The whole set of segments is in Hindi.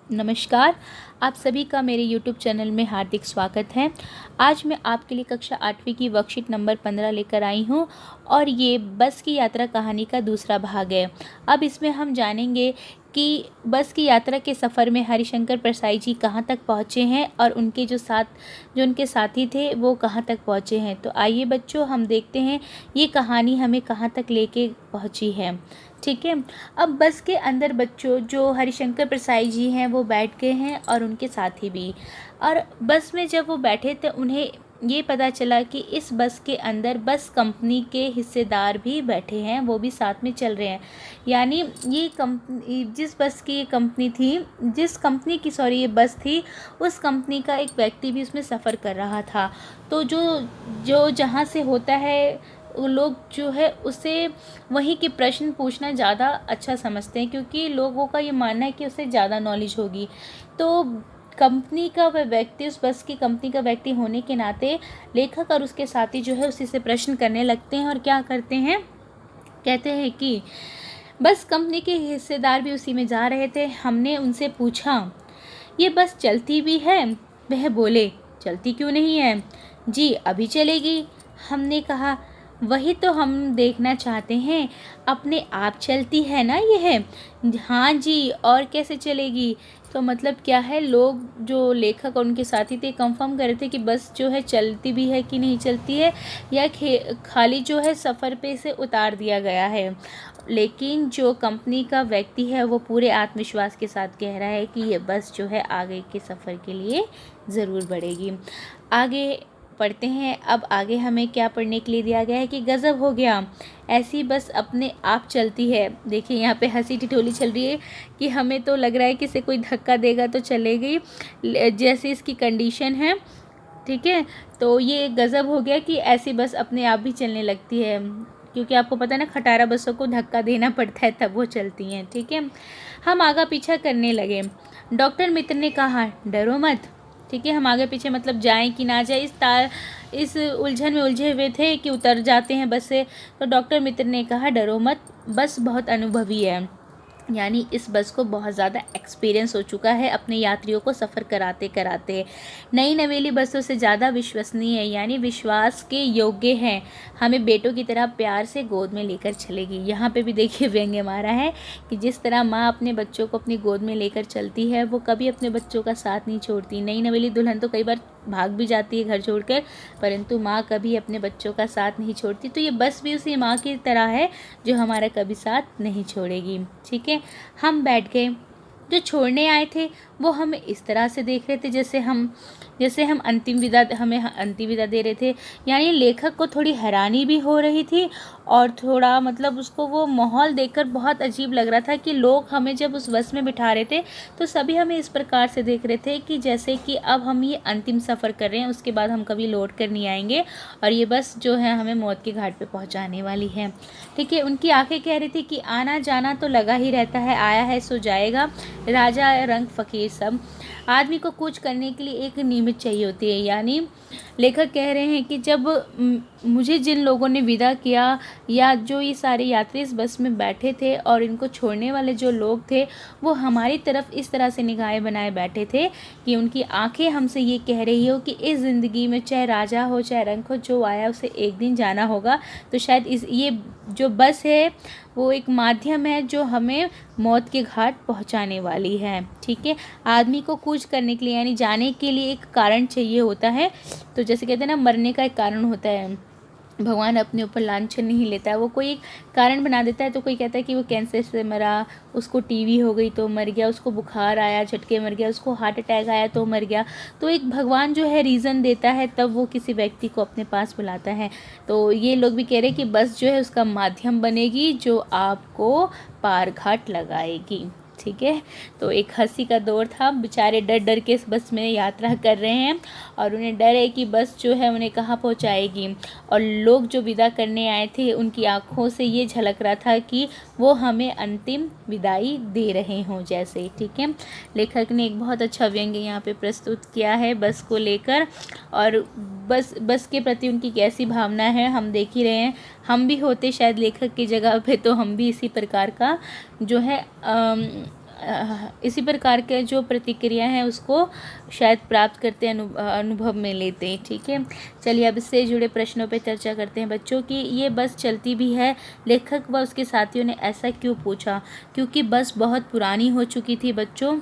नमस्कार। आप सभी का मेरे YouTube चैनल में हार्दिक स्वागत है। आज मैं आपके लिए कक्षा 8वीं की वर्कशीट नंबर 15 लेकर आई हूँ और ये बस की यात्रा कहानी का दूसरा भाग है। अब इसमें हम जानेंगे कि बस की यात्रा के सफ़र में हरिशंकर परसाई जी कहाँ तक पहुँचे हैं और उनके जो उनके साथी थे वो कहाँ तक पहुँचे हैं। तो आइए बच्चों, हम देखते हैं ये कहानी हमें कहाँ तक लेके पहुँची है। ठीक है। अब बस के अंदर बच्चों जो हरिशंकर परसाई जी हैं वो बैठ गए हैं और उनके साथी भी। और बस में जब वो बैठे थे उन्हें ये पता चला कि इस बस के अंदर बस कंपनी के हिस्सेदार भी बैठे हैं, वो भी साथ में चल रहे हैं। यानी ये कंपनी, जिस बस की ये कंपनी थी, जिस कंपनी की ये बस थी, उस कंपनी का एक व्यक्ति भी उसमें सफ़र कर रहा था। तो जो जो जहाँ से होता है वो लोग जो है उससे वहीं के प्रश्न पूछना ज़्यादा अच्छा समझते हैं, क्योंकि लोगों का ये मानना है कि उससे ज़्यादा नॉलेज होगी। तो कंपनी का वह व्यक्ति, उस बस की कंपनी का व्यक्ति होने के नाते लेखक और उसके साथी जो है उसी से प्रश्न करने लगते हैं। और क्या करते हैं, कहते हैं कि बस कंपनी के हिस्सेदार भी उसी में जा रहे थे। हमने उनसे पूछा, ये बस चलती भी है? वह बोले, चलती क्यों नहीं है जी, अभी चलेगी। हमने कहा, वही तो हम देखना चाहते हैं, अपने आप चलती है ना यह? हाँ जी, और कैसे चलेगी? तो मतलब क्या है, लोग जो लेखक और उनके साथी थे कंफर्म कर रहे थे कि बस जो है चलती भी है कि नहीं चलती है, या खाली जो है सफ़र पे से उतार दिया गया है। लेकिन जो कंपनी का व्यक्ति है वो पूरे आत्मविश्वास के साथ कह रहा है कि ये बस जो है आगे के सफ़र के लिए ज़रूर बढ़ेगी। आगे पढ़ते हैं। अब आगे हमें क्या पढ़ने के लिए दिया गया है कि गज़ब हो गया, ऐसी बस अपने आप चलती है। देखिए यहाँ पे हंसी ठिठोली चल रही है कि हमें तो लग रहा है कि इसे कोई धक्का देगा तो चलेगी, जैसी इसकी कंडीशन है। ठीक है, तो ये गज़ब हो गया कि ऐसी बस अपने आप भी चलने लगती है, क्योंकि आपको पता है ना, खटारा बसों को धक्का देना पड़ता है तब वो चलती हैं। ठीक है, हम आगा पीछा करने लगे। डॉक्टर मित्र ने कहा, डरो मत। ठीक है, हम आगे पीछे मतलब जाएं कि ना जाए, इस उलझन में उलझे हुए थे कि उतर जाते हैं बस से। तो डॉक्टर मित्र ने कहा, डरो मत, बस बहुत अनुभवी है। यानी इस बस को बहुत ज़्यादा एक्सपीरियंस हो चुका है अपने यात्रियों को सफ़र कराते कराते। नई नवेली बसों से ज़्यादा विश्वसनीय है, यानी विश्वास के योग्य हैं। हमें बेटों की तरह प्यार से गोद में लेकर चलेगी। यहाँ पे भी देखिए व्यंग्य मारा है कि जिस तरह माँ अपने बच्चों को अपनी गोद में लेकर चलती है, वो कभी अपने बच्चों का साथ नहीं छोड़ती। नई नवेली दुल्हन तो कई बार भाग भी जाती है घर छोड़कर, परंतु माँ कभी अपने बच्चों का साथ नहीं छोड़ती। तो ये बस भी उसी माँ की तरह है जो हमारा कभी साथ नहीं छोड़ेगी। ठीक है, हम बैठ गए। जो छोड़ने आए थे वो हमें इस तरह से देख रहे थे जैसे हम हमें अंतिम विदा दे रहे थे। यानी लेखक को थोड़ी हैरानी भी हो रही थी और थोड़ा मतलब उसको वो माहौल देखकर बहुत अजीब लग रहा था कि लोग हमें जब उस बस में बिठा रहे थे तो सभी हमें इस प्रकार से देख रहे थे कि जैसे कि अब हम ये अंतिम सफ़र कर रहे हैं, उसके बाद हम कभी लौट कर नहीं आएंगे और ये बस जो है हमें मौत के घाट पे पहुंचाने वाली है। ठीक है, उनकी आंखें कह रही थी कि आना जाना तो लगा ही रहता है, आया है सो जाएगा, राजा रंग फ़कीर सब। आदमी को कुछ करने के लिए एक नियमित चाहिए होती है। यानी लेखक कह रहे हैं कि जब मुझे जिन लोगों ने विदा किया, या जो ये सारे यात्री इस बस में बैठे थे और इनको छोड़ने वाले जो लोग थे, वो हमारी तरफ इस तरह से निगाहें बनाए बैठे थे कि उनकी आंखें हमसे ये कह रही हो कि इस ज़िंदगी में चाहे राजा हो चाहे रंक हो, जो आया उसे एक दिन जाना होगा। तो शायद ये जो बस है वो एक माध्यम है जो हमें मौत के घाट पहुंचाने वाली है। ठीक है, आदमी को कुछ करने के लिए यानी जाने के लिए एक कारण चाहिए होता है। तो जैसे कहते हैं ना, मरने का एक कारण होता है, भगवान अपने ऊपर लांछन नहीं लेता है, वो कोई एक कारण बना देता है। तो कोई कहता है कि वो कैंसर से मरा, उसको टीबी हो गई तो मर गया, उसको बुखार आया झटके मर गया, उसको हार्ट अटैक आया तो मर गया। तो एक भगवान जो है रीज़न देता है, तब वो किसी व्यक्ति को अपने पास बुलाता है। तो ये लोग भी कह रहे हैं कि बस जो है उसका माध्यम बनेगी जो आपको पार घाट लगाएगी। ठीक है, तो एक हंसी का दौर था। बेचारे डर डर के इस बस में यात्रा कर रहे हैं और उन्हें डर है कि बस जो है उन्हें कहाँ पहुँचाएगी। और लोग जो विदा करने आए थे उनकी आंखों से ये झलक रहा था कि वो हमें अंतिम विदाई दे रहे हों जैसे। ठीक है, लेखक ने एक बहुत अच्छा व्यंग्य यहाँ पे प्रस्तुत किया है बस को लेकर, और बस के प्रति उनकी कैसी भावना है हम देख ही रहे हैं। हम भी होते शायद लेखक की जगह पे तो हम भी इसी प्रकार का जो है इसी प्रकार के जो प्रतिक्रिया हैं उसको शायद प्राप्त करते हैं, अनुभव में लेते हैं। ठीक है, चलिए अब इससे जुड़े प्रश्नों पे चर्चा करते हैं बच्चों की। ये बस चलती भी है, लेखक व उसके साथियों ने ऐसा क्यों पूछा? क्योंकि बस बहुत पुरानी हो चुकी थी बच्चों,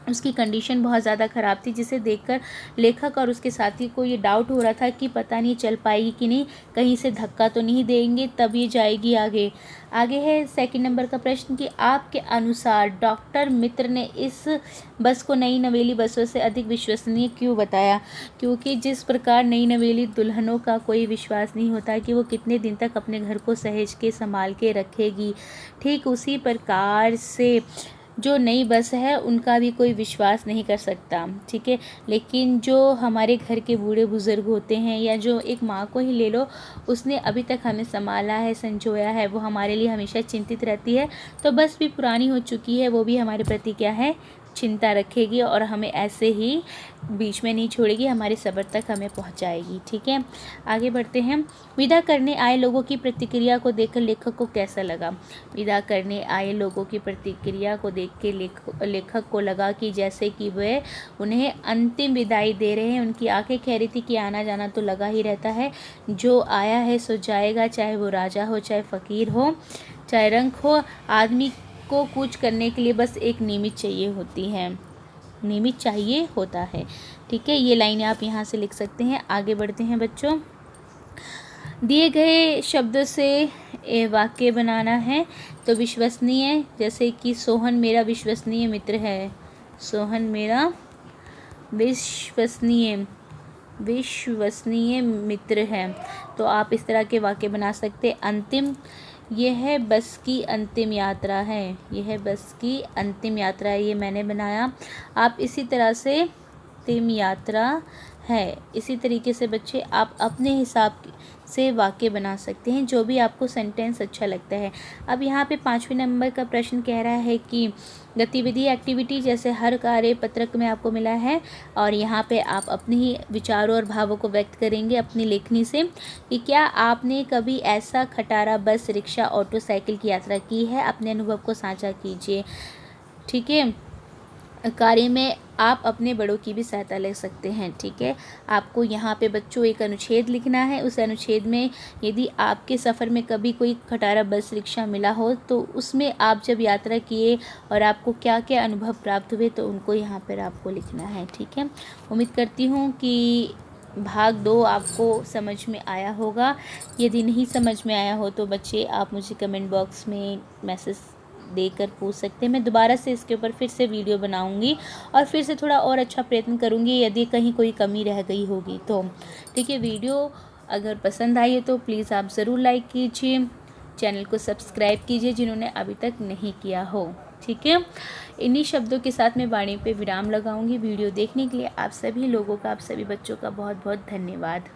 उसकी कंडीशन बहुत ज़्यादा ख़राब थी, जिसे देखकर लेखक और उसके साथी को ये डाउट हो रहा था कि पता नहीं चल पाएगी कि नहीं, कहीं से धक्का तो नहीं देंगे तब ये जाएगी आगे। आगे है सेकंड नंबर का प्रश्न कि आपके अनुसार डॉक्टर मित्र ने इस बस को नई नवेली बसों से अधिक विश्वसनीय क्यों बताया? क्योंकि जिस प्रकार नई नवेली दुल्हनों का कोई विश्वास नहीं होता कि वो कितने दिन तक अपने घर को सहेज के संभाल के रखेगी, ठीक उसी प्रकार से जो नई बस है उनका भी कोई विश्वास नहीं कर सकता। ठीक है, लेकिन जो हमारे घर के बूढ़े बुज़ुर्ग होते हैं, या जो एक माँ को ही ले लो, उसने अभी तक हमें संभाला है, संजोया है, वो हमारे लिए हमेशा चिंतित रहती है। तो बस भी पुरानी हो चुकी है, वो भी हमारे प्रति क्या है, चिंता रखेगी और हमें ऐसे ही बीच में नहीं छोड़ेगी, हमारे सब्र तक हमें पहुंचाएगी। ठीक है, आगे बढ़ते हैं। विदा करने आए लोगों की प्रतिक्रिया को देखकर लेखक को कैसा लगा? विदा करने आए लोगों की प्रतिक्रिया को देख के लेखक को लगा कि जैसे कि वे उन्हें अंतिम विदाई दे रहे हैं। उनकी आंखें कह रही थी कि आना जाना तो लगा ही रहता है, जो आया है सो जाएगा, चाहे वो राजा हो, चाहे फ़कीर हो, चाहे रंक हो। आदमी को कूच करने के लिए बस एक नियमित चाहिए होती है, नियमित चाहिए होता है। ठीक है, ये लाइनें आप यहाँ से लिख सकते हैं। आगे बढ़ते हैं बच्चों। दिए गए शब्दों से वाक्य बनाना है। तो विश्वसनीय, जैसे कि सोहन मेरा विश्वसनीय मित्र है, सोहन मेरा विश्वसनीय मित्र है, तो आप इस तरह के वाक्य बना सकते। अंतिम, यह बस की अंतिम यात्रा है, यह बस की अंतिम यात्रा है, ये मैंने बनाया। आप इसी तरह से अंतिम यात्रा है, इसी तरीके से बच्चे आप अपने हिसाब से वाक्य बना सकते हैं, जो भी आपको सेंटेंस अच्छा लगता है। अब यहाँ पे 5वें नंबर का प्रश्न कह रहा है कि गतिविधि, एक्टिविटी, जैसे हर कार्य पत्रक में आपको मिला है, और यहाँ पे आप अपने ही विचारों और भावों को व्यक्त करेंगे अपनी लेखनी से कि क्या आपने कभी ऐसा खटारा, बस, रिक्शा, ऑटो, साइकिल की यात्रा की है? अपने अनुभव को साझा कीजिए। ठीक है, कार्य में आप अपने बड़ों की भी सहायता ले सकते हैं। ठीक है, आपको यहाँ पे बच्चों एक अनुच्छेद लिखना है। उस अनुच्छेद में यदि आपके सफ़र में कभी कोई खटारा, बस, रिक्शा मिला हो, तो उसमें आप जब यात्रा किए और आपको क्या क्या अनुभव प्राप्त हुए, तो उनको यहाँ पर आपको लिखना है। ठीक है, उम्मीद करती हूँ कि भाग 2 आपको समझ में आया होगा। यदि नहीं समझ में आया हो तो बच्चे आप मुझे कमेंट बॉक्स में मैसेज देकर पूछ सकते हैं। मैं दोबारा से इसके ऊपर फिर से वीडियो बनाऊंगी और फिर से थोड़ा और अच्छा प्रयत्न करूंगी, यदि कहीं कोई कमी रह गई होगी तो। ठीक है, वीडियो अगर पसंद आई है तो प्लीज़ आप ज़रूर लाइक कीजिए, चैनल को सब्सक्राइब कीजिए जिन्होंने अभी तक नहीं किया हो। ठीक है, इन्हीं शब्दों के साथ मैं वाणी पे विराम लगाऊंगी। वीडियो देखने के लिए आप सभी लोगों का, आप सभी बच्चों का बहुत बहुत धन्यवाद।